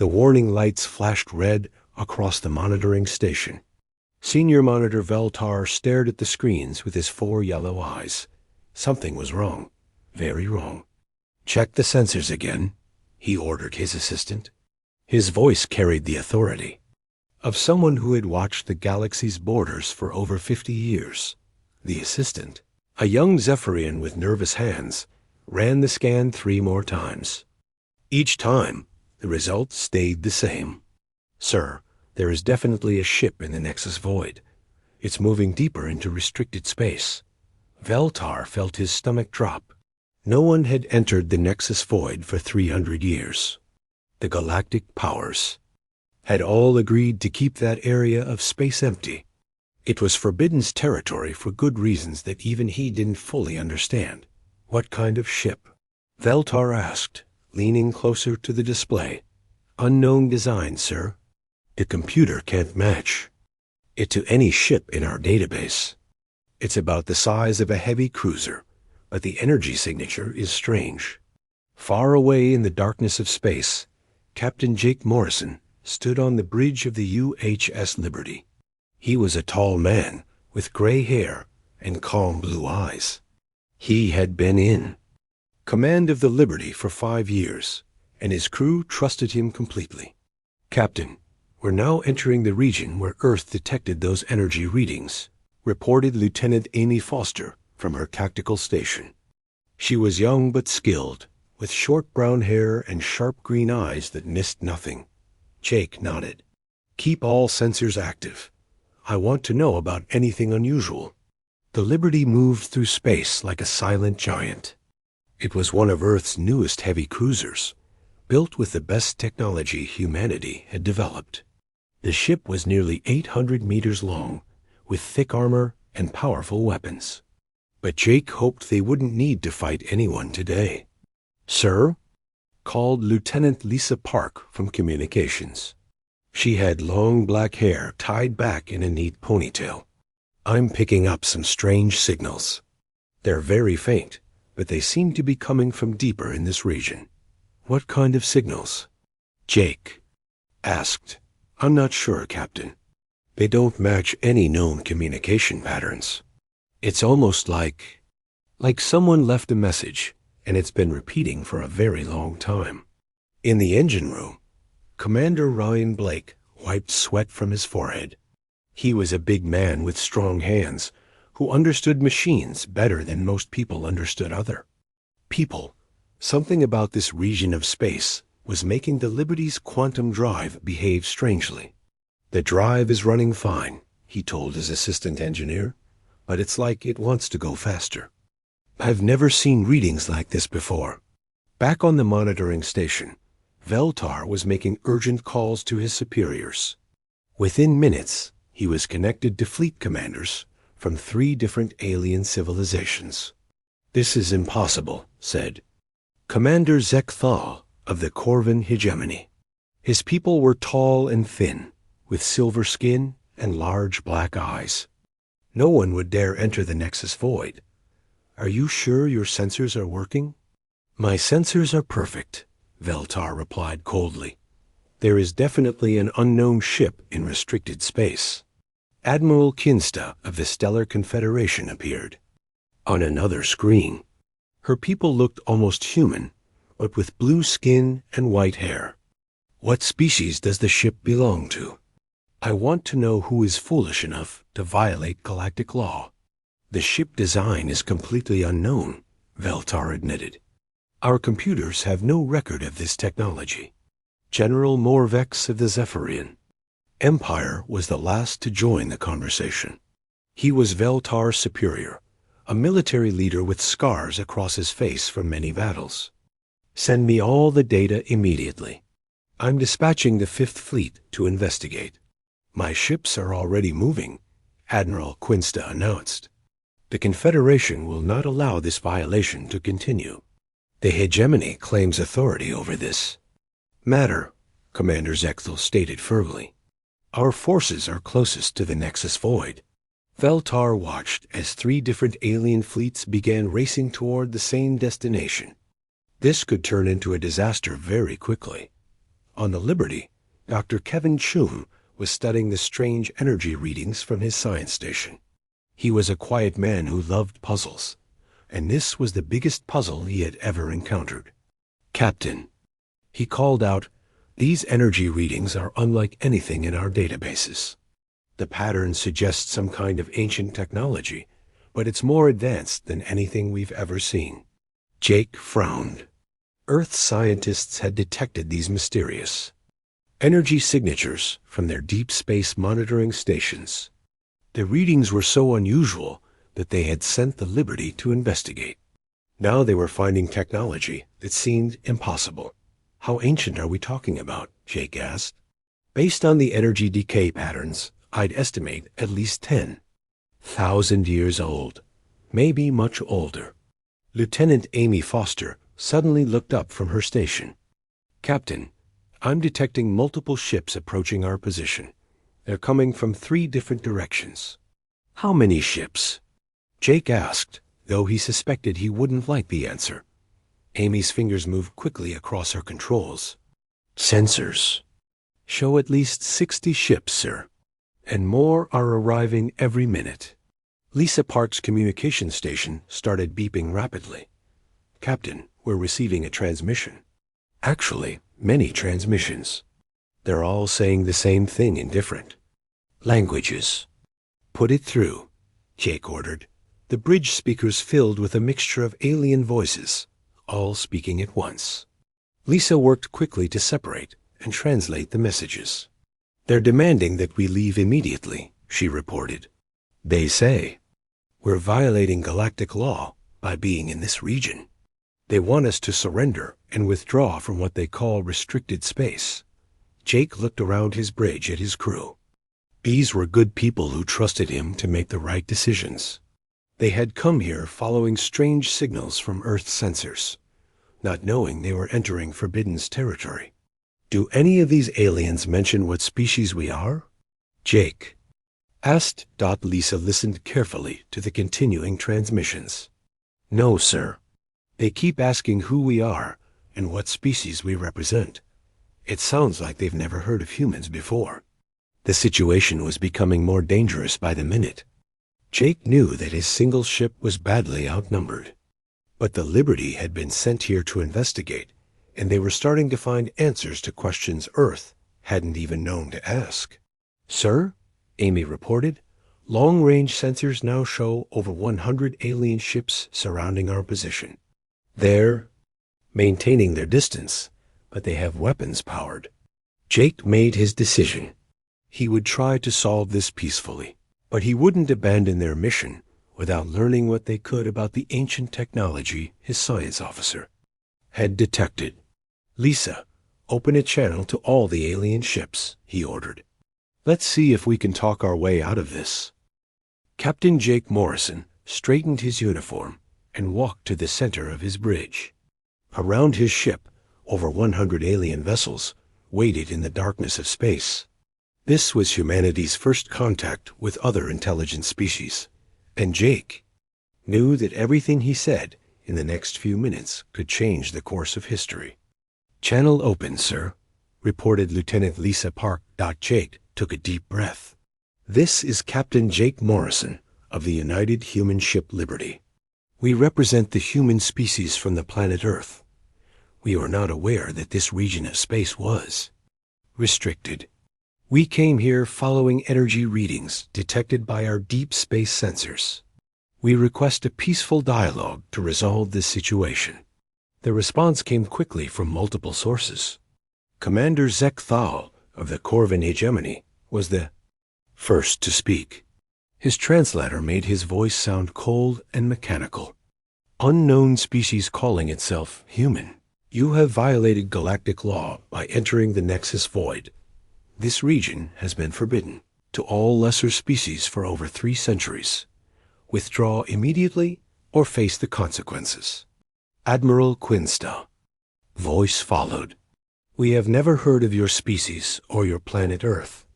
The warning lights flashed red across the monitoring station. Senior Monitor Veltar stared at the screens with his 4 yellow eyes. Something was wrong. Very wrong. "Check the sensors again," he ordered his assistant. His voice carried the authority of someone who had watched the galaxy's borders for over 50 years. The assistant, a young Zephyrian with nervous hands, ran the scan 3 more times. Each time, the result stayed the same. "Sir, there is definitely a ship in the Nexus Void. It's moving deeper into restricted space." Veltar felt his stomach drop. No one had entered the Nexus Void for 300 years. The galactic powers had all agreed to keep that area of space empty. It was Forbidden's territory for good reasons that even he didn't fully understand. "What kind of ship?" Veltar asked, leaning closer to the display. "Unknown design, sir. The computer can't match it to any ship in our database. It's about the size of a heavy cruiser, but the energy signature is strange." Far away in the darkness of space, Captain Jake Morrison stood on the bridge of the UHS Liberty. He was a tall man with gray hair and calm blue eyes. He had been in command of the Liberty for 5 years, and his crew trusted him completely. "Captain, we're now entering the region where Earth detected those energy readings," reported Lieutenant Amy Foster from her tactical station. She was young but skilled, with short brown hair and sharp green eyes that missed nothing. Jake nodded. "Keep all sensors active. I want to know about anything unusual." The Liberty moved through space like a silent giant. It was one of Earth's newest heavy cruisers, built with the best technology humanity had developed. The ship was nearly 800 meters long, with thick armor and powerful weapons. But Jake hoped they wouldn't need to fight anyone today. "Sir?" called Lieutenant Lisa Park from communications. She had long black hair tied back in a neat ponytail. "I'm picking up some strange signals. They're very faint, but they seem to be coming from deeper in this region." "What kind of signals?" Jake asked. "I'm not sure, Captain. They don't match any known communication patterns. It's almost like someone left a message, and it's been repeating for a very long time." In the engine room, Commander Ryan Blake wiped sweat from his forehead. He was a big man with strong hands who understood machines better than most people understood other people. Something about this region of space was making the Liberty's quantum drive behave strangely. "The drive is running fine," he told his assistant engineer, "but it's like it wants to go faster. I've never seen readings like this before." Back on the monitoring station, Veltar was making urgent calls to his superiors. Within minutes, he was connected to fleet commanders from 3 different alien civilizations. "This is impossible," said Commander Zekthal of the Corvin Hegemony. His people were tall and thin, with silver skin and large black eyes. "No one would dare enter the Nexus Void. Are you sure your sensors are working?" "My sensors are perfect," Veltar replied coldly. "There is definitely an unknown ship in restricted space." Admiral Kinsta of the Stellar Confederation appeared. On another screen, her people looked almost human, but with blue skin and white hair. "What species does the ship belong to? I want to know who is foolish enough to violate galactic law." "The ship design is completely unknown," Veltar admitted. "Our computers have no record of this technology." General Morvex of the Zephyrian Empire was the last to join the conversation. He was Veltar's superior, a military leader with scars across his face from many battles. "Send me all the data immediately. I'm dispatching the 5th Fleet to investigate." "My ships are already moving," Admiral Quinsta announced. "The Confederation will not allow this violation to continue. The hegemony claims authority over this matter," Commander Zechthel stated firmly. "Our forces are closest to the Nexus Void." Veltar watched as 3 different alien fleets began racing toward the same destination. This could turn into a disaster very quickly. On the Liberty, Dr. Kevin Chum was studying the strange energy readings from his science station. He was a quiet man who loved puzzles, and this was the biggest puzzle he had ever encountered. "Captain," he called out, "these energy readings are unlike anything in our databases. The pattern suggests some kind of ancient technology, but it's more advanced than anything we've ever seen." Jake frowned. Earth scientists had detected these mysterious energy signatures from their deep space monitoring stations. The readings were so unusual that they had sent the Liberty to investigate. Now they were finding technology that seemed impossible. "How ancient are we talking about?" Jake asked. "Based on the energy decay patterns, I'd estimate at least 10,000 years old, maybe much older." Lieutenant Amy Foster suddenly looked up from her station. "Captain, I'm detecting multiple ships approaching our position. They're coming from 3 different directions." "How many ships?" Jake asked, though he suspected he wouldn't like the answer. Amy's fingers moved quickly across her controls. "Sensors show at least 60 ships, sir, and more are arriving every minute." Lisa Park's communication station started beeping rapidly. "Captain, we're receiving a transmission. Actually, many transmissions. They're all saying the same thing in different languages." "Put it through," Jake ordered. The bridge speakers filled with a mixture of alien voices, all speaking at once. Lisa worked quickly to separate and translate the messages. "They're demanding that we leave immediately," she reported. "They say we're violating galactic law by being in this region. They want us to surrender and withdraw from what they call restricted space." Jake looked around his bridge at his crew. These were good people who trusted him to make the right decisions. They had come here following strange signals from Earth sensors, not knowing they were entering Forbidden's territory. "Do any of these aliens mention what species we are?" Jake asked. Lisa listened carefully to the continuing transmissions. "No, sir. They keep asking who we are and what species we represent. It sounds like they've never heard of humans before." The situation was becoming more dangerous by the minute. Jake knew that his single ship was badly outnumbered. But the Liberty had been sent here to investigate, and they were starting to find answers to questions Earth hadn't even known to ask. "Sir," Amy reported, "long-range sensors now show over 100 alien ships surrounding our position. They're maintaining their distance, but they have weapons powered." Jake made his decision. He would try to solve this peacefully, but he wouldn't abandon their mission without learning what they could about the ancient technology his science officer had detected. "Lisa, open a channel to all the alien ships," he ordered. "Let's see if we can talk our way out of this." Captain Jake Morrison straightened his uniform and walked to the center of his bridge. Around his ship, over 100 alien vessels waited in the darkness of space. This was humanity's first contact with other intelligent species, and Jake knew that everything he said in the next few minutes could change the course of history. "Channel open, sir," reported Lieutenant Lisa Park. Jake took a deep breath. "This is Captain Jake Morrison of the United Human Ship Liberty. We represent the human species from the planet Earth. We were not aware that this region of space was restricted. We came here following energy readings detected by our deep space sensors. We request a peaceful dialogue to resolve this situation." The response came quickly from multiple sources. Commander Zek Thal of the Corvin Hegemony was the first to speak. His translator made his voice sound cold and mechanical. "Unknown species calling itself human. You have violated galactic law by entering the Nexus Void. This region has been forbidden to all lesser species for over 3 centuries. Withdraw immediately or face the consequences. Admiral Quinstow." Voice followed. "We have never heard of your species or your planet Earth.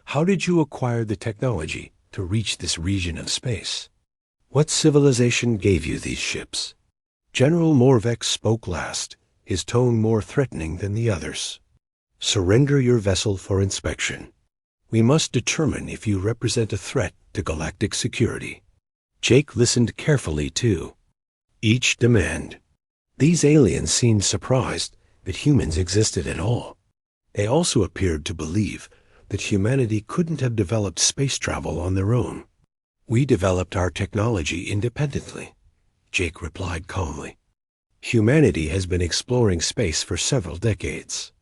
How did you acquire the technology to reach this region of space? What civilization gave you these ships?" General Morvex spoke last, his tone more threatening than the others. Surrender your vessel for inspection. We must determine if you represent a threat to galactic security. Jake listened carefully, too. Each demand. These aliens seemed surprised that humans existed at all. They also appeared to believe that humanity couldn't have developed space travel on their own. We developed our technology independently, Jake replied calmly. Humanity has been exploring space for several decades.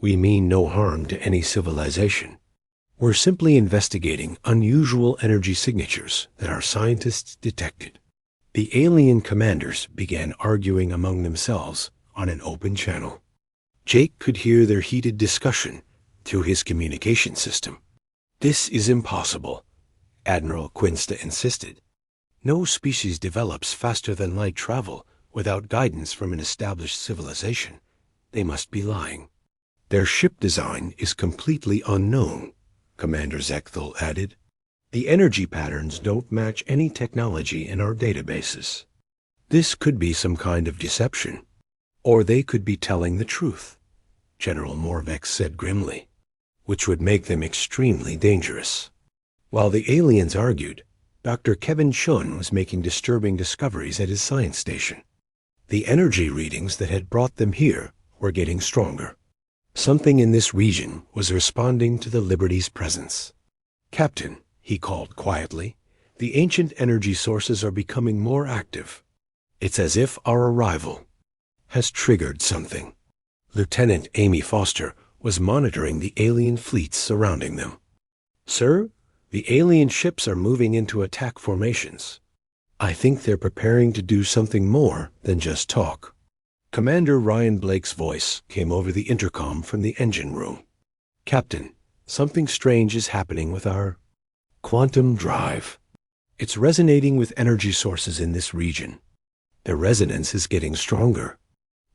We mean no harm to any civilization. We're simply investigating unusual energy signatures that our scientists detected. The alien commanders began arguing among themselves on an open channel. Jake could hear their heated discussion through his communication system. This is impossible, Admiral Quinsta insisted. No species develops faster than light travel without guidance from an established civilization. They must be lying. Their ship design is completely unknown, Commander Zekthul added. The energy patterns don't match any technology in our databases. This could be some kind of deception, or they could be telling the truth, General Morvex said grimly, which would make them extremely dangerous. While the aliens argued, Dr. Kevin Chun was making disturbing discoveries at his science station. The energy readings that had brought them here were getting stronger. Something in this region was responding to the Liberty's presence. Captain, he called quietly, the ancient energy sources are becoming more active. It's as if our arrival has triggered something. Lieutenant Amy Foster was monitoring the alien fleets surrounding them. Sir, the alien ships are moving into attack formations. I think they're preparing to do something more than just talk. Commander Ryan Blake's voice came over the intercom from the engine room. Captain, something strange is happening with our quantum drive. It's resonating with energy sources in this region. The resonance is getting stronger.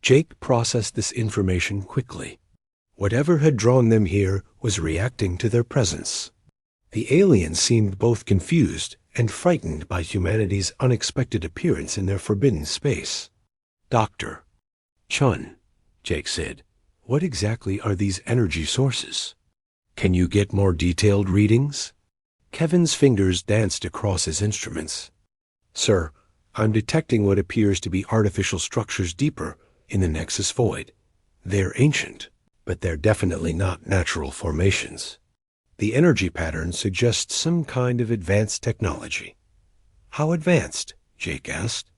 Jake processed this information quickly. Whatever had drawn them here was reacting to their presence. The aliens seemed both confused and frightened by humanity's unexpected appearance in their forbidden space. Dr. Chun, Jake said, what exactly are these energy sources? Can you get more detailed readings? Kevin's fingers danced across his instruments. Sir, I'm detecting what appears to be artificial structures deeper in the Nexus Void. They're ancient, but they're definitely not natural formations. The energy pattern suggests some kind of advanced technology. How advanced? Jake asked.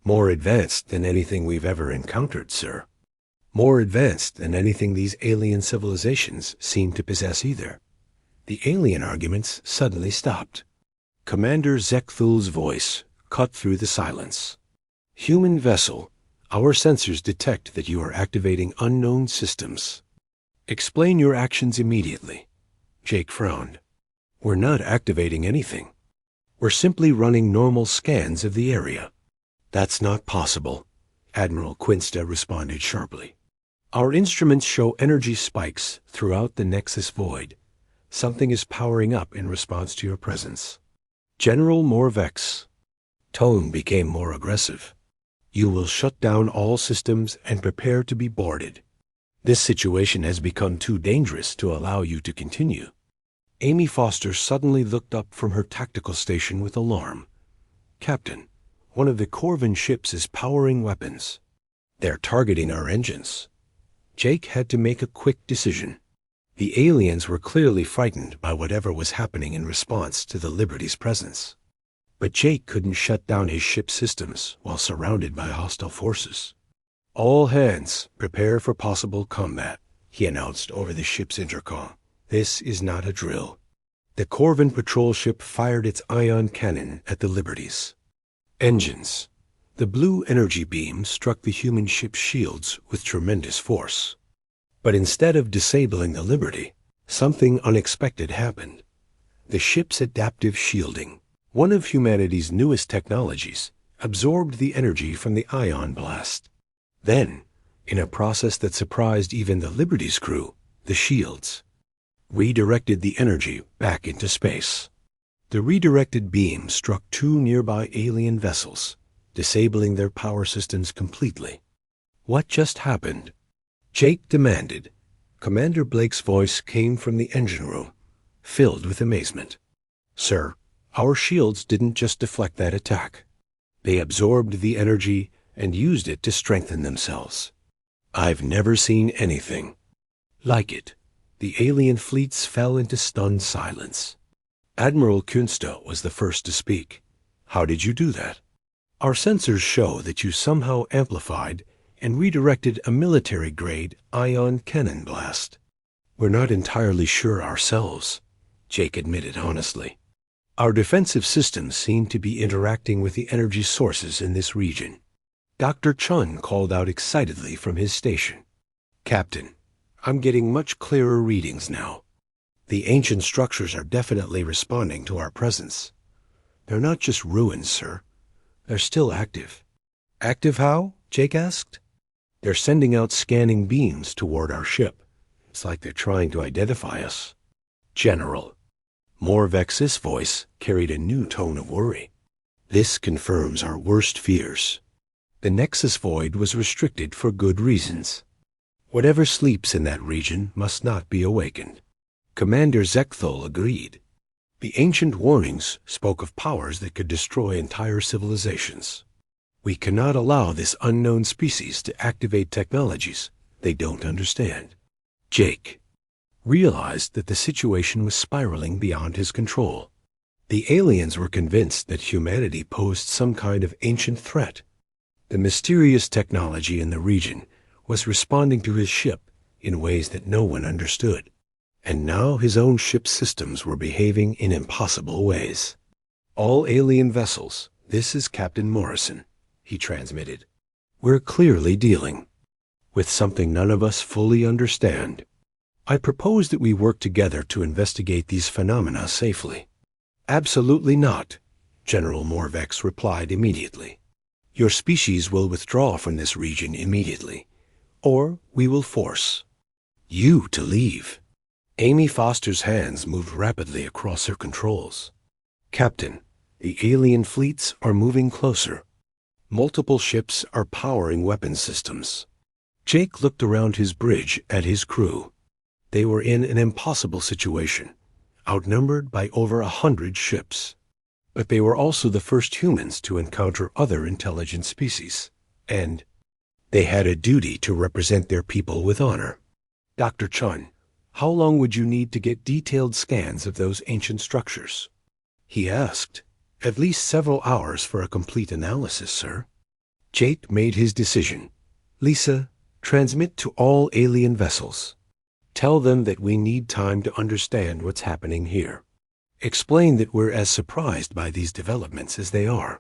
More advanced than anything we've ever encountered, sir. More advanced than anything these alien civilizations seem to possess either. The alien arguments suddenly stopped. Commander Zekthul's voice cut through the silence. Human vessel, our sensors detect that you are activating unknown systems. Explain your actions immediately. Jake frowned. We're not activating anything. We're simply running normal scans of the area. That's not possible, Admiral Quinsta responded sharply. Our instruments show energy spikes throughout the Nexus Void. Something is powering up in response to your presence. General Morvex. Tone became more aggressive. You will shut down all systems and prepare to be boarded. This situation has become too dangerous to allow you to continue. Amy Foster suddenly looked up from her tactical station with alarm. Captain, one of the Corvin ships is powering weapons. They're targeting our engines. Jake had to make a quick decision. The aliens were clearly frightened by whatever was happening in response to the Liberty's presence. But Jake couldn't shut down his ship's systems while surrounded by hostile forces. All hands, prepare for possible combat, he announced over the ship's intercom. This is not a drill. The Corvin patrol ship fired its ion cannon at the Liberties. Engines. The blue energy beam struck the human ship's shields with tremendous force. But instead of disabling the Liberty, something unexpected happened. The ship's adaptive shielding, one of humanity's newest technologies, absorbed the energy from the ion blast. Then, in a process that surprised even the Liberty's crew, the shields redirected the energy back into space. The redirected beam struck two nearby alien vessels, disabling their power systems completely. What just happened? Jake demanded, Commander Blake's voice came from the engine room, filled with amazement. Sir, our shields didn't just deflect that attack. They absorbed the energy and used it to strengthen themselves. I've never seen anything like it. The alien fleets fell into stunned silence. Admiral Kunste was the first to speak. How did you do that? Our sensors show that you somehow amplified and redirected a military-grade ion cannon blast. We're not entirely sure ourselves, Jake admitted honestly. Our defensive systems seem to be interacting with the energy sources in this region. Dr. Chun called out excitedly from his station. Captain, I'm getting much clearer readings now. The ancient structures are definitely responding to our presence. They're not just ruins, sir. They're still active. Active how? Jake asked. They're sending out scanning beams toward our ship. It's like they're trying to identify us. General. Morvex's voice carried a new tone of worry. This confirms our worst fears. The Nexus Void was restricted for good reasons. Whatever sleeps in that region must not be awakened. Commander Zekthul agreed. The ancient warnings spoke of powers that could destroy entire civilizations. We cannot allow this unknown species to activate technologies they don't understand. Jake realized that the situation was spiraling beyond his control. The aliens were convinced that humanity posed some kind of ancient threat. The mysterious technology in the region was responding to his ship in ways that no one understood. And now his own ship's systems were behaving in impossible ways. All alien vessels, this is Captain Morrison, he transmitted. We're clearly dealing with something none of us fully understand. I propose that we work together to investigate these phenomena safely. Absolutely not, General Morvex replied immediately. Your species will withdraw from this region immediately, or we will force you to leave. Amy Foster's hands moved rapidly across her controls. Captain, the alien fleets are moving closer. Multiple ships are powering weapon systems. Jake looked around his bridge at his crew. They were in an impossible situation, outnumbered by over 100 ships. But they were also the first humans to encounter other intelligent species, and they had a duty to represent their people with honor. Dr. Chun, how long would you need to get detailed scans of those ancient structures? He asked. At least several hours for a complete analysis, sir. Jake made his decision. Lisa, transmit to all alien vessels. Tell them that we need time to understand what's happening here. Explain that we're as surprised by these developments as they are.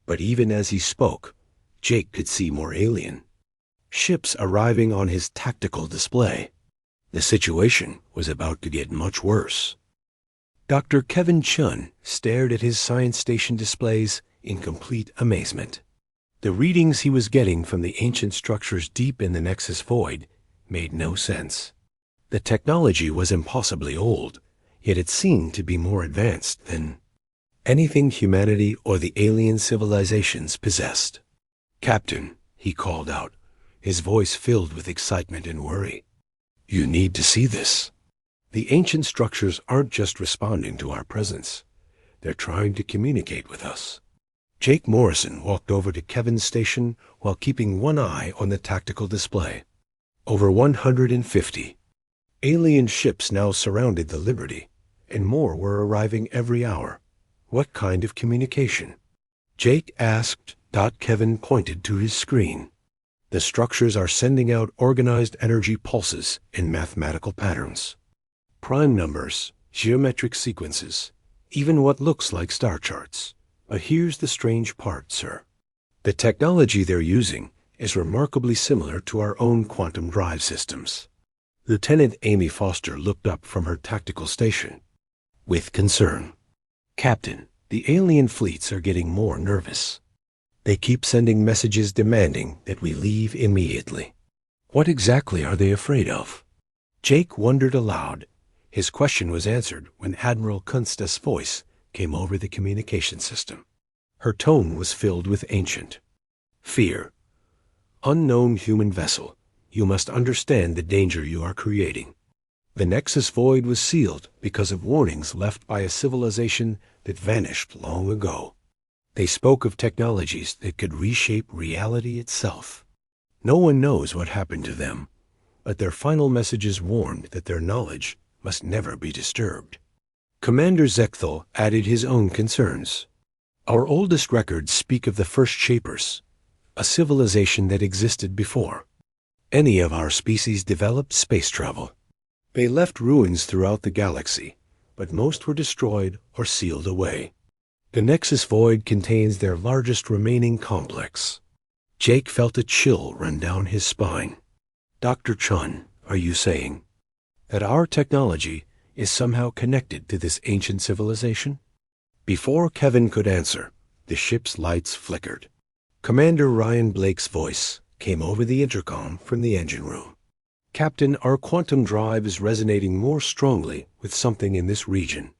But even as he spoke, Jake could see more alien ships arriving on his tactical display. The situation was about to get much worse. Dr. Kevin Chun stared at his science station displays in complete amazement. The readings he was getting from the ancient structures deep in the Nexus Void made no sense. The technology was impossibly old, yet it seemed to be more advanced than anything humanity or the alien civilizations possessed. Captain, he called out, his voice filled with excitement and worry. You need to see this. The ancient structures aren't just responding to our presence. They're trying to communicate with us. Jake Morrison walked over to Kevin's station while keeping one eye on the tactical display. Over 150 alien ships now surrounded the Liberty, and more were arriving every hour. What kind of communication? Jake asked. Kevin pointed to his screen. The structures are sending out organized energy pulses in mathematical patterns. Prime numbers, geometric sequences, even what looks like star charts. But here's the strange part, sir. The technology they're using is remarkably similar to our own quantum drive systems. Lieutenant Amy Foster looked up from her tactical station with concern. Captain, the alien fleets are getting more nervous. They keep sending messages demanding that we leave immediately. What exactly are they afraid of? Jake wondered aloud. His question was answered when Admiral Kunste's voice came over the communication system. Her tone was filled with ancient fear. Unknown human vessel. you must understand the danger you are creating. The Nexus Void was sealed because of warnings left by a civilization that vanished long ago. They spoke of technologies that could reshape reality itself. No one knows what happened to them, but their final messages warned that their knowledge must never be disturbed. Commander Zechthel added his own concerns. Our oldest records speak of the first Shapers, a civilization that existed before any of our species developed space travel. They left ruins throughout the galaxy, but most were destroyed or sealed away. The Nexus Void contains their largest remaining complex. Jake felt a chill run down his spine. Dr. Chun, are you saying that our technology is somehow connected to this ancient civilization? Before Kevin could answer, the ship's lights flickered. Commander Ryan Blake's voice came over the intercom from the engine room. Captain, our quantum drive is resonating more strongly with something in this region.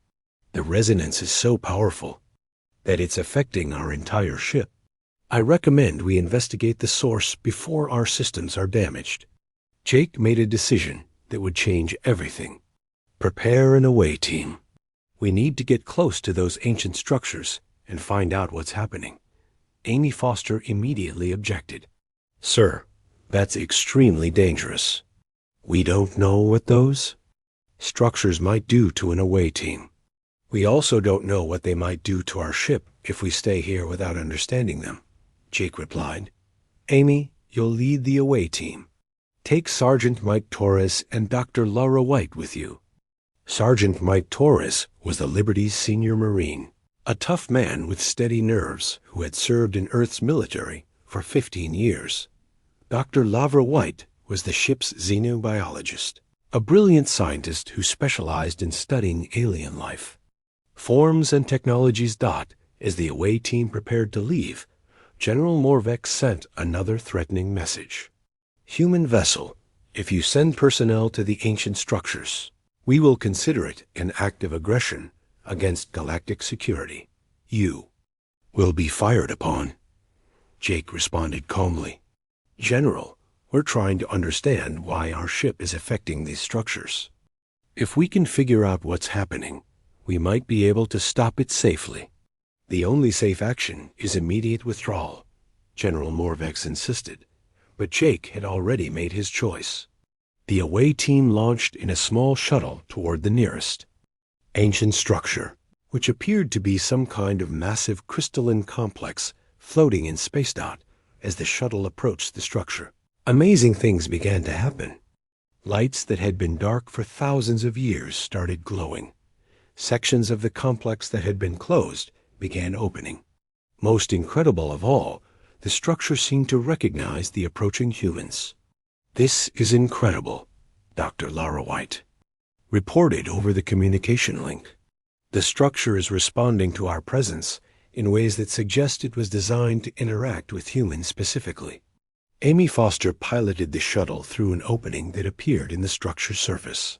The resonance is so powerful that it's affecting our entire ship. I recommend we investigate the source before our systems are damaged. Jake made a decision that would change everything. Prepare an away team. We need to get close to those ancient structures and find out what's happening. Amy Foster immediately objected. Sir, that's extremely dangerous. We don't know what those structures might do to an away team. We also don't know what they might do to our ship if we stay here without understanding them, Jake replied. Amy, you'll lead the away team. Take Sergeant Mike Torres and Dr. Laura White with you. Sergeant Mike Torres was the Liberty's senior Marine, a tough man with steady nerves who had served in Earth's military for 15 years. Dr. Laura White was the ship's xenobiologist, a brilliant scientist who specialized in studying alien life. Forms and technologies. As the away team prepared to leave, General Morvex sent another threatening message. Human vessel, if you send personnel to the ancient structures, we will consider it an act of aggression against galactic security. You will be fired upon. Jake responded calmly. General, we're trying to understand why our ship is affecting these structures. If we can figure out what's happening, we might be able to stop it safely. The only safe action is immediate withdrawal, General Morvex insisted, but Jake had already made his choice. The away team launched in a small shuttle toward the nearest ancient structure, which appeared to be some kind of massive crystalline complex floating in space. As the shuttle approached the structure, amazing things began to happen. Lights that had been dark for thousands of years started glowing. Sections of the complex that had been closed began opening. Most incredible of all, the structure seemed to recognize the approaching humans. This is incredible, Dr. Laura White reported over the communication link. The structure is responding to our presence in ways that suggest it was designed to interact with humans specifically. Amy Foster piloted the shuttle through an opening that appeared in the structure's surface.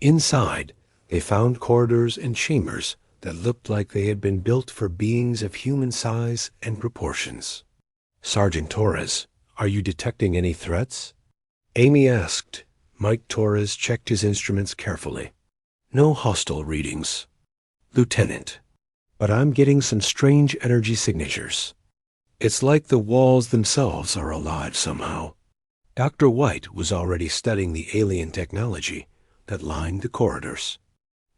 Inside, they found corridors and chambers that looked like they had been built for beings of human size and proportions. Sergeant Torres, are you detecting any threats? Amy asked. Mike Torres checked his instruments carefully. No hostile readings, Lieutenant, but I'm getting some strange energy signatures. It's like the walls themselves are alive somehow. Dr. White was already studying the alien technology that lined the corridors.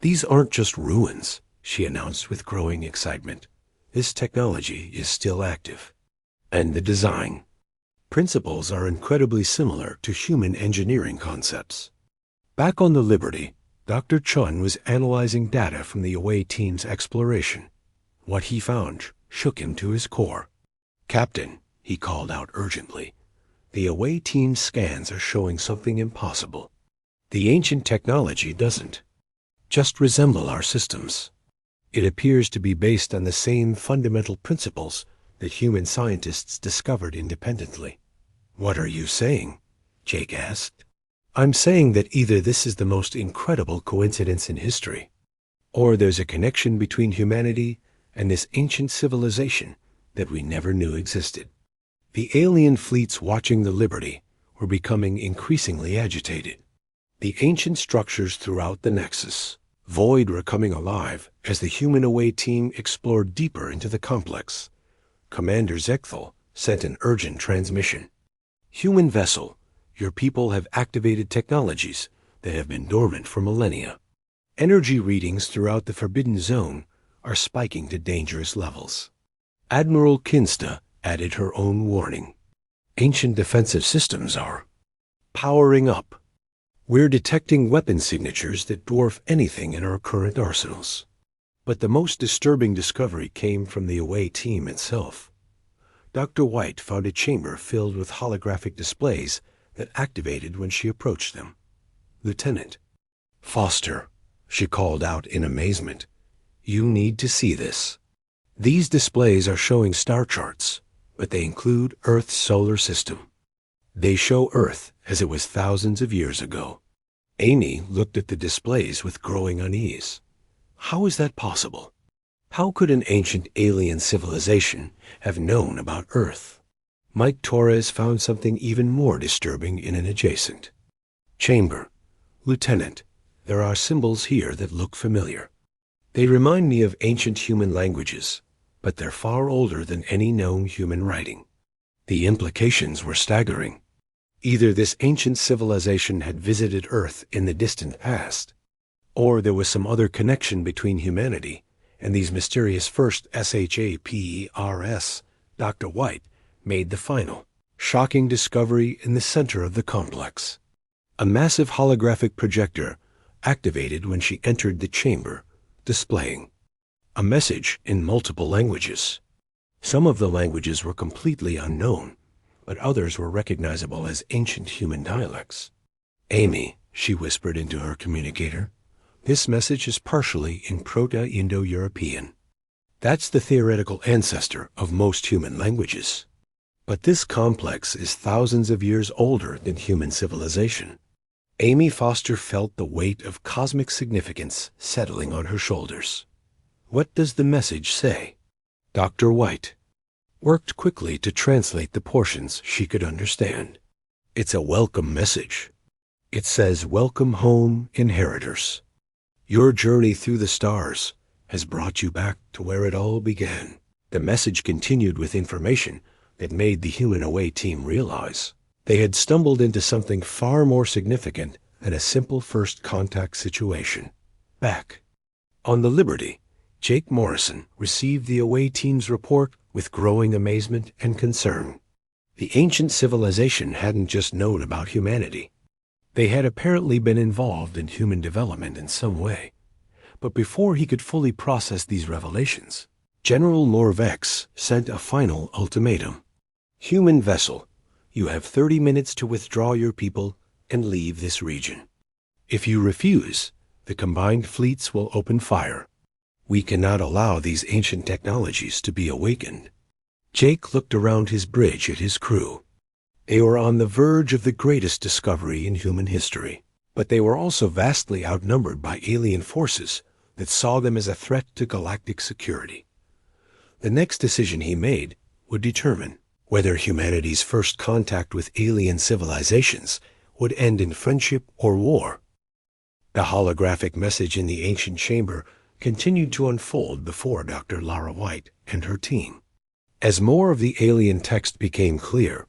These aren't just ruins, she announced with growing excitement. This technology is still active. And the design principles are incredibly similar to human engineering concepts. Back on the Liberty, Dr. Chun was analyzing data from the away team's exploration. What he found shook him to his core. Captain, he called out urgently, the away team's scans are showing something impossible. The ancient technology doesn't just resemble our systems. It appears to be based on the same fundamental principles that human scientists discovered independently. What are you saying? Jake asked. I'm saying that either this is the most incredible coincidence in history, or there's a connection between humanity and this ancient civilization that we never knew existed. The alien fleets watching the Liberty were becoming increasingly agitated. The ancient structures throughout the Nexus Void were coming alive as the human away team explored deeper into the complex. Commander Zekthal sent an urgent transmission. Human vessel, your people have activated technologies that have been dormant for millennia. Energy readings throughout the Forbidden Zone are spiking to dangerous levels. Admiral Kinsta added her own warning. Ancient defensive systems are powering up. We're detecting weapon signatures that dwarf anything in our current arsenals. But the most disturbing discovery came from the away team itself. Dr. White found a chamber filled with holographic displays that activated when she approached them. Lieutenant Foster, she called out in amazement, you need to see this. These displays are showing star charts, but they include Earth's solar system. They show Earth as it was thousands of years ago. Amy looked at the displays with growing unease. How is that possible? How could an ancient alien civilization have known about Earth? Mike Torres found something even more disturbing in an adjacent chamber. Lieutenant, there are symbols here that look familiar. They remind me of ancient human languages, but they're far older than any known human writing. The implications were staggering. Either this ancient civilization had visited Earth in the distant past, or there was some other connection between humanity and these mysterious first SHAPERS. Dr. White made the final, shocking discovery in the center of the complex. A massive holographic projector activated when she entered the chamber, displaying a message in multiple languages. Some of the languages were completely unknown, but others were recognizable as ancient human dialects. Amy, she whispered into her communicator, this message is partially in Proto-Indo-European. That's the theoretical ancestor of most human languages. But this complex is thousands of years older than human civilization. Amy Foster felt the weight of cosmic significance settling on her shoulders. What does the message say? Dr. White worked quickly to translate the portions she could understand. It's a welcome message. It says, welcome home, inheritors. Your journey through the stars has brought you back to where it all began. The message continued with information that made the human away team realize they had stumbled into something far more significant than a simple first contact situation. Back on the Liberty, Jake Morrison received the away team's report with growing amazement and concern. The ancient civilization hadn't just known about humanity. They had apparently been involved in human development in some way. But before he could fully process these revelations, General Morvex sent a final ultimatum. Human vessel, you have 30 minutes to withdraw your people and leave this region. If you refuse, the combined fleets will open fire. We cannot allow these ancient technologies to be awakened. Jake looked around his bridge at his crew. They were on the verge of the greatest discovery in human history, but they were also vastly outnumbered by alien forces that saw them as a threat to galactic security. The next decision he made would determine whether humanity's first contact with alien civilizations would end in friendship or war. The holographic message in the ancient chamber continued to unfold before Dr. Lara White and her team. As more of the alien text became clear,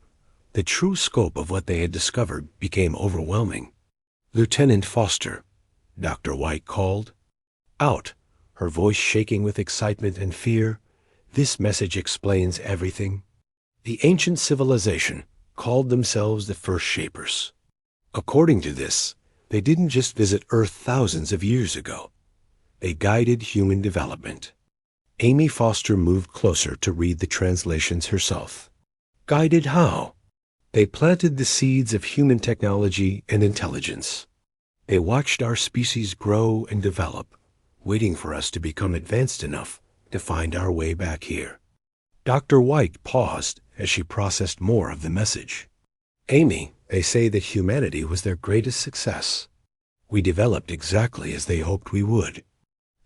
the true scope of what they had discovered became overwhelming. Lieutenant Foster, Dr. White called. Out, her voice shaking with excitement and fear. This message explains everything. The ancient civilization called themselves the First Shapers. According to this, they didn't just visit Earth thousands of years ago. They guided human development. Amy Foster moved closer to read the translations herself. Guided how? They planted the seeds of human technology and intelligence. They watched our species grow and develop, waiting for us to become advanced enough to find our way back here. Dr. White paused as she processed more of the message. Amy, they say that humanity was their greatest success. We developed exactly as they hoped we would.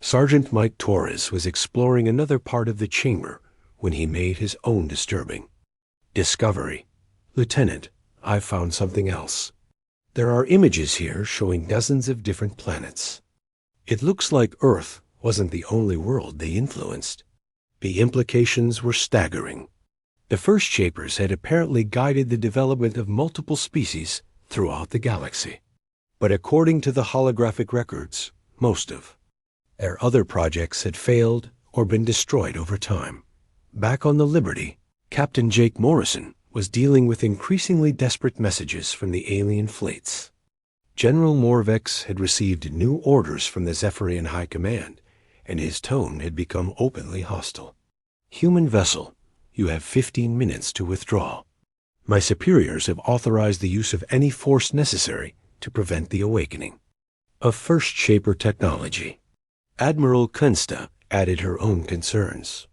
Sergeant Mike Torres was exploring another part of the chamber when he made his own disturbing discovery. Lieutenant, I've found something else. There are images here showing dozens of different planets. It looks like Earth wasn't the only world they influenced. The implications were staggering. The first shapers had apparently guided the development of multiple species throughout the galaxy. But according to the holographic records, most of their other projects had failed or been destroyed over time. Back on the Liberty, Captain Jake Morrison was dealing with increasingly desperate messages from the alien fleets. General Morvex had received new orders from the Zephyrian High Command, and his tone had become openly hostile. "Human vessel, you have 15 minutes to withdraw. My superiors have authorized the use of any force necessary to prevent the awakening." Of First Shaper technology, Admiral Kunsta added her own concerns.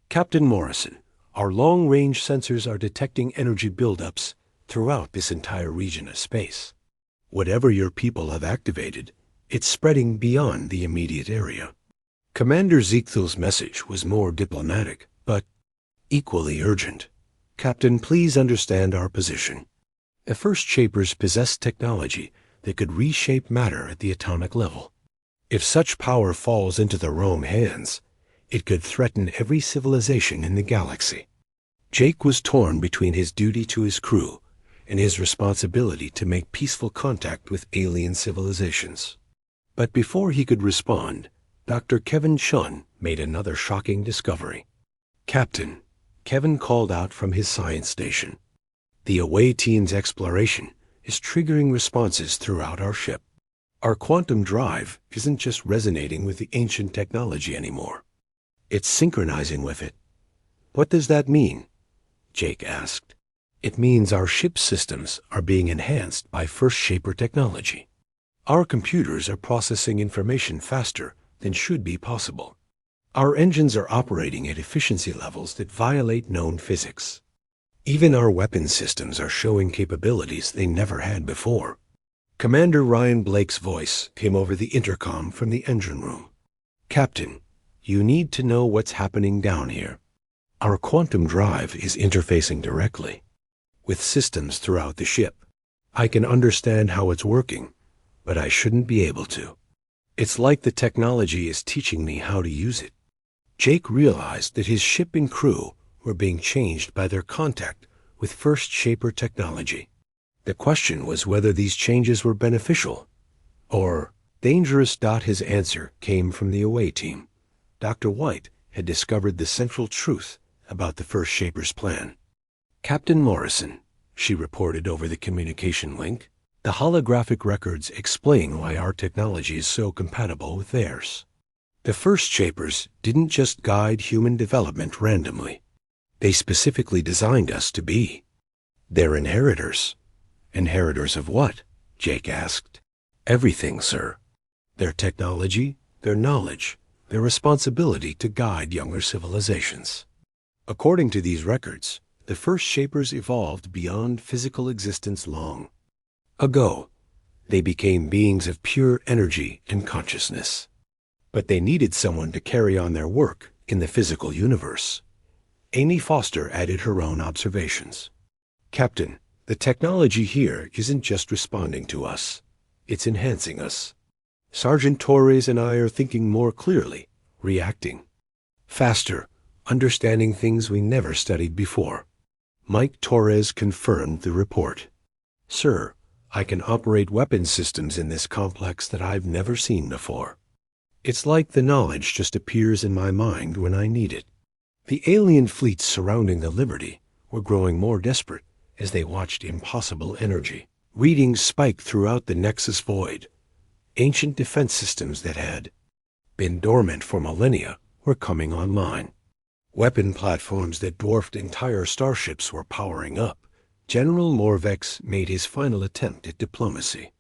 "Captain Morrison, our long-range sensors are detecting energy buildups throughout this entire region of space. Whatever your people have activated, it's spreading beyond the immediate area." Commander Ziegthel's message was more diplomatic, but equally urgent. "Captain, please understand our position. The First Shapers possess technology that could reshape matter at the atomic level. If such power falls into the wrong hands, it could threaten every civilization in the galaxy." Jake was torn between his duty to his crew and his responsibility to make peaceful contact with alien civilizations. But before he could respond, Dr. Kevin Shun made another shocking discovery. "Captain," Kevin called out from his science station, "the away team's exploration is triggering responses throughout our ship. Our quantum drive isn't just resonating with the ancient technology anymore. It's synchronizing with it." "What does that mean?" Jake asked. "It means our ship systems are being enhanced by First Shaper technology. Our computers are processing information faster than should be possible. Our engines are operating at efficiency levels that violate known physics. Even our weapon systems are showing capabilities they never had before." Commander Ryan Blake's voice came over the intercom from the engine room. "Captain, you need to know what's happening down here. Our quantum drive is interfacing directly with systems throughout the ship. I can understand how it's working, but I shouldn't be able to. It's like the technology is teaching me how to use it." Jake realized that his ship and crew were being changed by their contact with First Shaper technology. The question was whether these changes were beneficial or dangerous. His answer came from the away team. Dr. White had discovered the central truth about the First Shaper's plan. "Captain Morrison," she reported over the communication link, "the holographic records explain why our technology is so compatible with theirs. The First Shapers didn't just guide human development randomly. They specifically designed us to be their inheritors." "Inheritors of what?" Jake asked. "Everything, sir. Their technology, their knowledge, their responsibility to guide younger civilizations. According to these records, the First Shapers evolved beyond physical existence long ago. They became beings of pure energy and consciousness. But they needed someone to carry on their work in the physical universe." Amy Foster added her own observations. "Captain, the technology here isn't just responding to us. It's enhancing us. Sergeant Torres and I are thinking more clearly, reacting faster, understanding things we never studied before." Mike Torres confirmed the report. "Sir, I can operate weapon systems in this complex that I've never seen before. It's like the knowledge just appears in my mind when I need it." The alien fleets surrounding the Liberty were growing more desperate as they watched impossible energy. Readings spiked throughout the Nexus void. Ancient defense systems that had been dormant for millennia were coming online. Weapon platforms that dwarfed entire starships were powering up. General Morvex made his final attempt at diplomacy.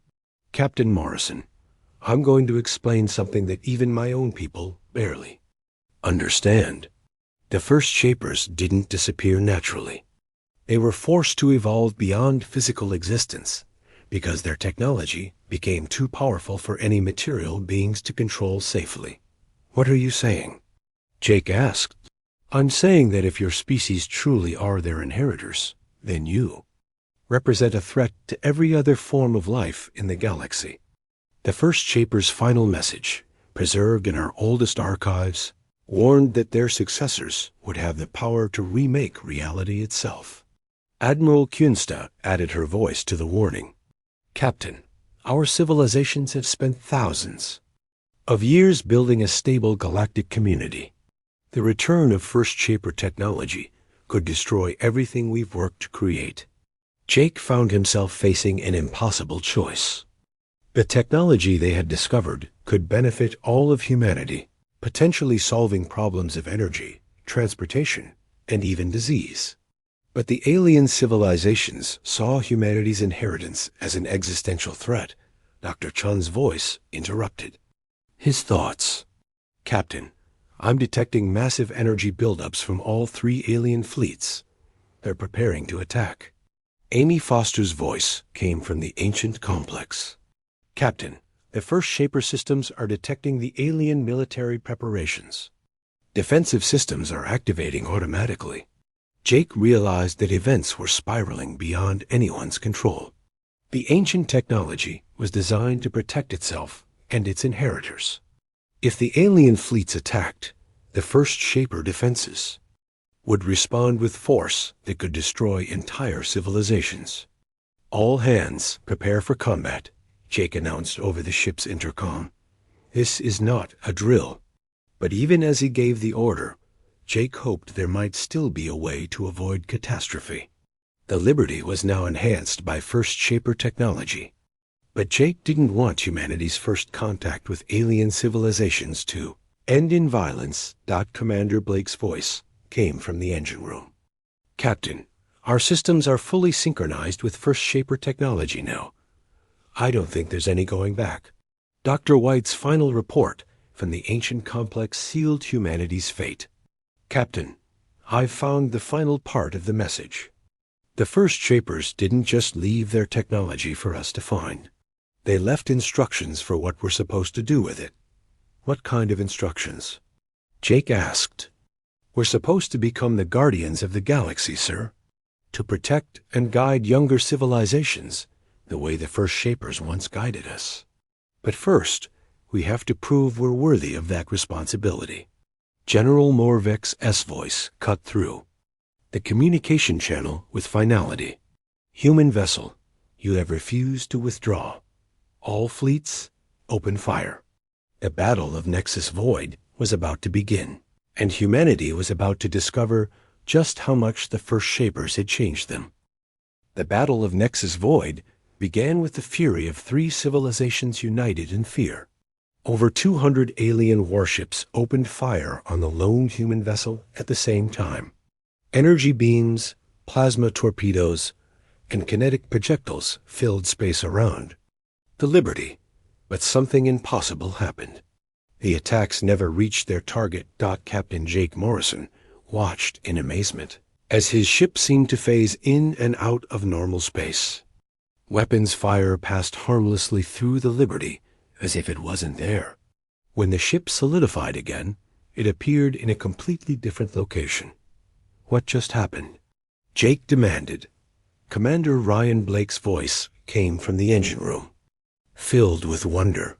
"Captain Morrison, I'm going to explain something that even my own people barely understand. The First Shapers didn't disappear naturally. They were forced to evolve beyond physical existence because their technology became too powerful for any material beings to control safely." "What are you saying?" Jake asked. "I'm saying that if your species truly are their inheritors, then you represent a threat to every other form of life in the galaxy. The first Shaper's final message, preserved in our oldest archives, warned that their successors would have the power to remake reality itself. Admiral Kunsta added her voice to the warning. Captain, our civilizations have spent thousands of years building a stable galactic community. The return of First Shaper technology could destroy everything we've worked to create. Jake found himself facing an impossible choice. The technology they had discovered could benefit all of humanity, potentially solving problems of energy, transportation, and even disease. But the alien civilizations saw humanity's inheritance as an existential threat. Dr. Chun's voice interrupted. His thoughts. Captain, I'm detecting massive energy buildups from all 3 alien fleets. They're preparing to attack. Amy Foster's voice came from the ancient complex. Captain, the first Shaper systems are detecting the alien military preparations. Defensive systems are activating automatically. Jake realized that events were spiraling beyond anyone's control. The ancient technology was designed to protect itself and its inheritors. If the alien fleets attacked, the first Shaper defenses would respond with force that could destroy entire civilizations. All hands prepare for combat, Jake announced over the ship's intercom. This is not a drill. But even as he gave the order, Jake hoped there might still be a way to avoid catastrophe. The Liberty was now enhanced by First Shaper technology. But Jake didn't want humanity's first contact with alien civilizations to end in violence. Commander Blake's voice came from the engine room. Captain, our systems are fully synchronized with First Shaper technology now. I don't think there's any going back. Dr. White's final report from the ancient complex sealed humanity's fate. Captain, I've found the final part of the message. The first Shapers didn't just leave their technology for us to find. They left instructions for what we're supposed to do with it. What kind of instructions? Jake asked. We're supposed to become the guardians of the galaxy, sir. To protect and guide younger civilizations the way the first Shapers once guided us. But first, we have to prove we're worthy of that responsibility. General Morvek's voice cut through the communication channel with finality. Human vessel, you have refused to withdraw. All fleets, open fire. The Battle of Nexus Void was about to begin, and humanity was about to discover just how much the first Shapers had changed them. The Battle of Nexus Void began with the fury of 3 civilizations united in fear. Over 200 alien warships opened fire on the lone human vessel at the same time. Energy beams, plasma torpedoes, and kinetic projectiles filled space around the Liberty, but something impossible happened. The attacks never reached their target. Captain Jake Morrison watched in amazement as his ship seemed to phase in and out of normal space. Weapons fire passed harmlessly through the Liberty as if it wasn't there. When the ship solidified again, it appeared in a completely different location. What just happened? Jake demanded. Commander Ryan Blake's voice came from the engine room, filled with wonder.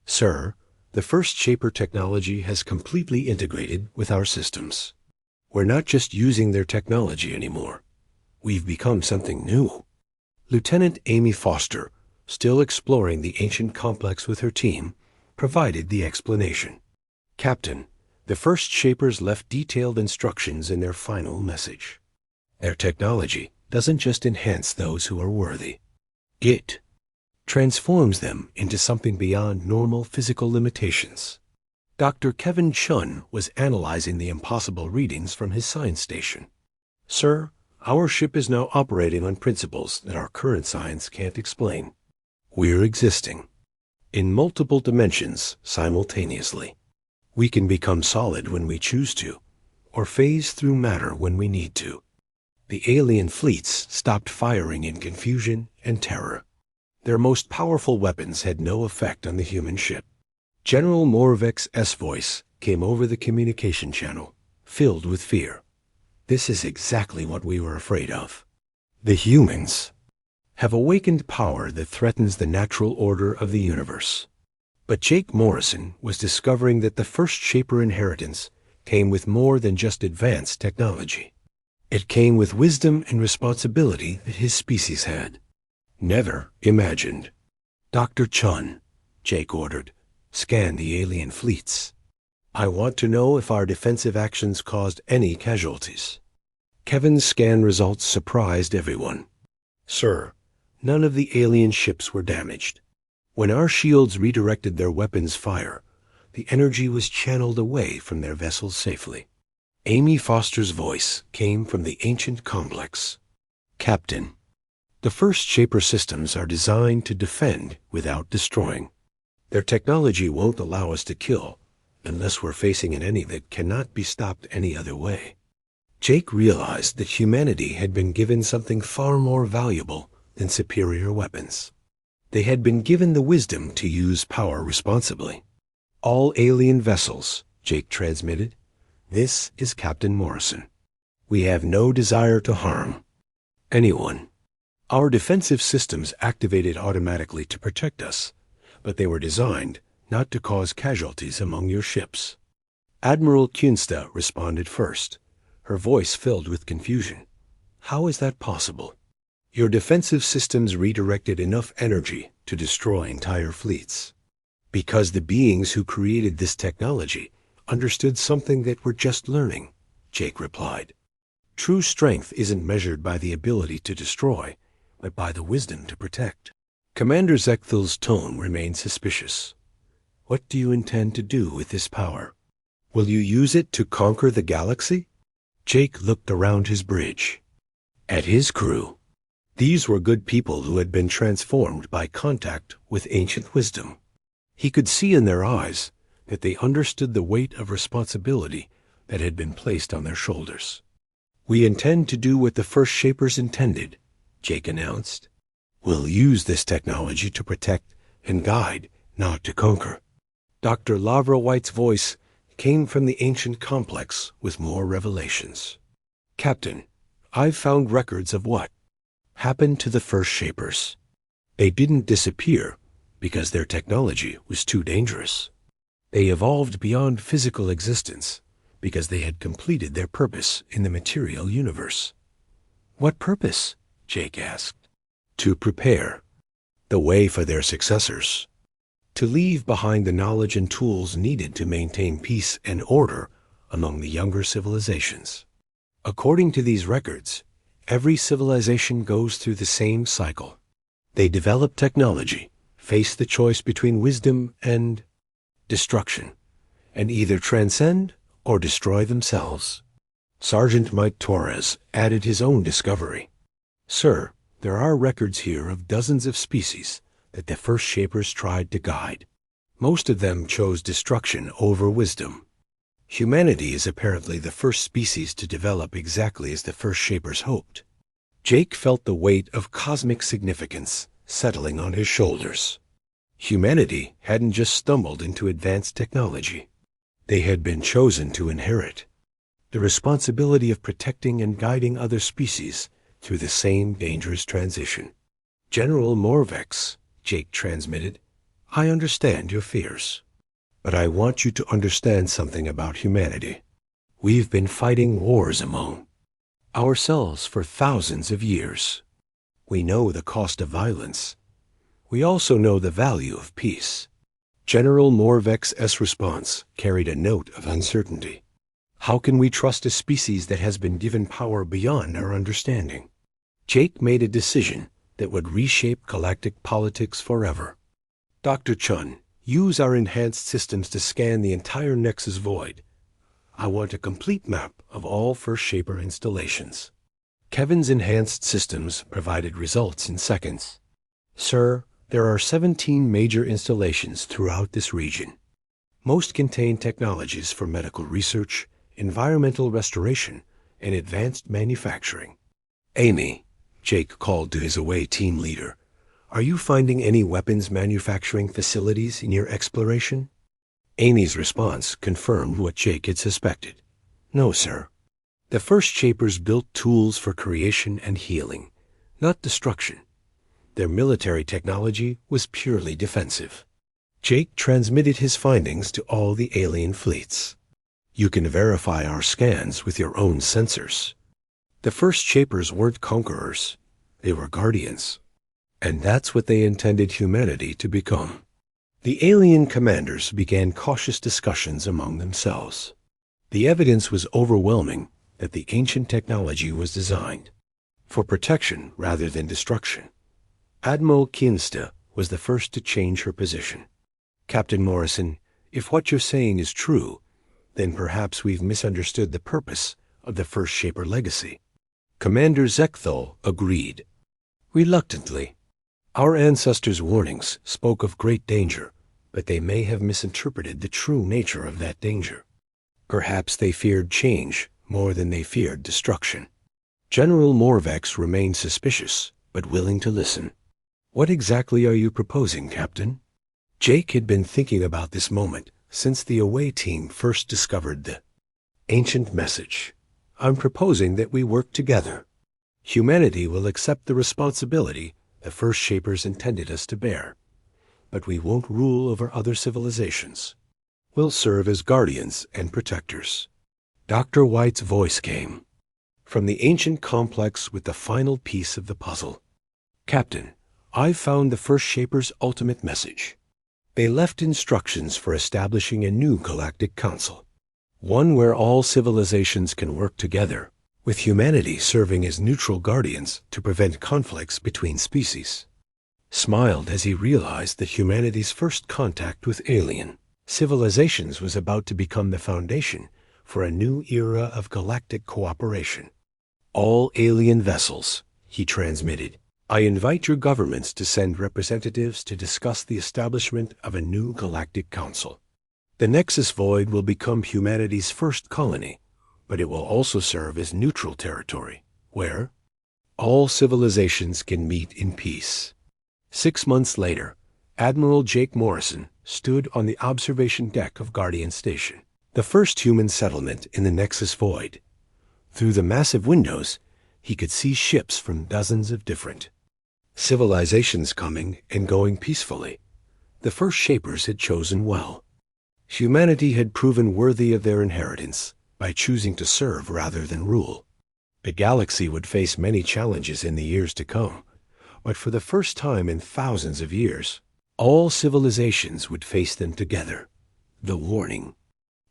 Sir, the first Shaper technology has completely integrated with our systems. We're not just using their technology anymore. We've become something new. Lieutenant Amy Foster, still exploring the ancient complex with her team, provided the explanation. Captain, the first Shapers left detailed instructions in their final message. Their technology doesn't just enhance those who are worthy. It transforms them into something beyond normal physical limitations. Dr. Kevin Chun was analyzing the impossible readings from his science station. Sir, our ship is now operating on principles that our current science can't explain. We're existing in multiple dimensions simultaneously. We can become solid when we choose to, or phase through matter when we need to. The alien fleets stopped firing in confusion and terror. Their most powerful weapons had no effect on the human ship. General Morvek's voice came over the communication channel, filled with fear. This is exactly what we were afraid of. The humans have awakened power that threatens the natural order of the universe. But Jake Morrison was discovering that the first Shaper inheritance came with more than just advanced technology. It came with wisdom and responsibility that his species had never imagined. Dr. Chun, Jake ordered, scan the alien fleets. I want to know if our defensive actions caused any casualties. Kevin's scan results surprised everyone. Sir, none of the alien ships were damaged. When our shields redirected their weapons' fire, the energy was channeled away from their vessels safely. Amy Foster's voice came from the ancient complex. Captain, the first Shaper systems are designed to defend without destroying. Their technology won't allow us to kill unless we're facing an enemy that cannot be stopped any other way. Jake realized that humanity had been given something far more valuable than superior weapons. They had been given the wisdom to use power responsibly. All alien vessels, Jake transmitted. This is Captain Morrison. We have no desire to harm anyone. Our defensive systems activated automatically to protect us, but they were designed not to cause casualties among your ships. Admiral Kunsta responded first, her voice filled with confusion. How is that possible? Your defensive systems redirected enough energy to destroy entire fleets. Because the beings who created this technology understood something that we're just learning, Jake replied. True strength isn't measured by the ability to destroy, but by the wisdom to protect. Commander Zekthil's tone remained suspicious. What do you intend to do with this power? Will you use it to conquer the galaxy? Jake looked around his bridge. At his crew. These were good people who had been transformed by contact with ancient wisdom. He could see in their eyes that they understood the weight of responsibility that had been placed on their shoulders. We intend to do what the first Shapers intended, Jake announced. We'll use this technology to protect and guide, not to conquer. Dr. Lavra White's voice came from the ancient complex with more revelations. Captain, I've found records of what happened to the first Shapers. They didn't disappear because their technology was too dangerous. They evolved beyond physical existence because they had completed their purpose in the material universe. What purpose? Jake asked. To prepare the way for their successors. To leave behind the knowledge and tools needed to maintain peace and order among the younger civilizations. According to these records, every civilization goes through the same cycle. They develop technology, face the choice between wisdom and destruction, and either transcend or destroy themselves. Sergeant Mike Torres added his own discovery. Sir, there are records here of dozens of species that the first Shapers tried to guide. Most of them chose destruction over wisdom. Humanity is apparently the first species to develop exactly as the first Shapers hoped. Jake felt the weight of cosmic significance settling on his shoulders. Humanity hadn't just stumbled into advanced technology. They had been chosen to inherit the responsibility of protecting and guiding other species through the same dangerous transition. General Morvex, Jake transmitted, I understand your fears. But I want you to understand something about humanity. We've been fighting wars among ourselves for thousands of years. We know the cost of violence. We also know the value of peace. General Morvex's response carried a note of uncertainty. How can we trust a species that has been given power beyond our understanding? Jake made a decision that would reshape galactic politics forever. Dr. Chun, use our enhanced systems to scan the entire Nexus void. I want a complete map of all First Shaper installations. Kevin's enhanced systems provided results in seconds. Sir, there are 17 major installations throughout this region. Most contain technologies for medical research, environmental restoration, and advanced manufacturing. Amy, Jake called to his away team leader, are you finding any weapons manufacturing facilities in your exploration? Amy's response confirmed what Jake had suspected. No, sir. The first Shapers built tools for creation and healing, not destruction. Their military technology was purely defensive. Jake transmitted his findings to all the alien fleets. You can verify our scans with your own sensors. The first Shapers weren't conquerors. They were guardians. And that's what they intended humanity to become. The alien commanders began cautious discussions among themselves. The evidence was overwhelming that the ancient technology was designed for protection rather than destruction. Admiral Kinsta was the first to change her position. Captain Morrison, if what you're saying is true, then perhaps we've misunderstood the purpose of the first Shaper legacy. Commander Zekthal agreed. Reluctantly. Our ancestors' warnings spoke of great danger, but they may have misinterpreted the true nature of that danger. Perhaps they feared change more than they feared destruction. General Morvex remained suspicious, but willing to listen. What exactly are you proposing, Captain? Jake had been thinking about this moment since the away team first discovered the ancient message. I'm proposing that we work together. Humanity will accept the responsibility the first Shapers intended us to bear, but we won't rule over other civilizations. We'll serve as guardians and protectors. Dr. White's voice came from the ancient complex with the final piece of the puzzle. Captain, I've found the first Shapers' ultimate message. They left instructions for establishing a new galactic council, one where all civilizations can work together, with humanity serving as neutral guardians to prevent conflicts between species. Smiled as he realized that humanity's first contact with alien civilizations was about to become the foundation for a new era of galactic cooperation. All alien vessels, he transmitted, I invite your governments to send representatives to discuss the establishment of a new galactic council. The Nexus Void will become humanity's first colony, but it will also serve as neutral territory, where all civilizations can meet in peace. 6 months later, Admiral Jake Morrison stood on the observation deck of Guardian Station, the first human settlement in the Nexus Void. Through the massive windows, he could see ships from dozens of different civilizations coming and going peacefully. The first Shapers had chosen well. Humanity had proven worthy of their inheritance by choosing to serve rather than rule. The galaxy would face many challenges in the years to come, but for the first time in thousands of years, all civilizations would face them together. The warning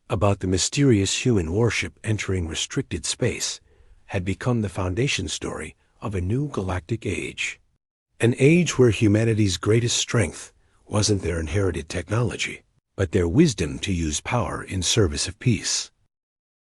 about the mysterious human warship entering restricted space had become the foundation story of a new galactic age. An age where humanity's greatest strength wasn't their inherited technology, but their wisdom to use power in service of peace.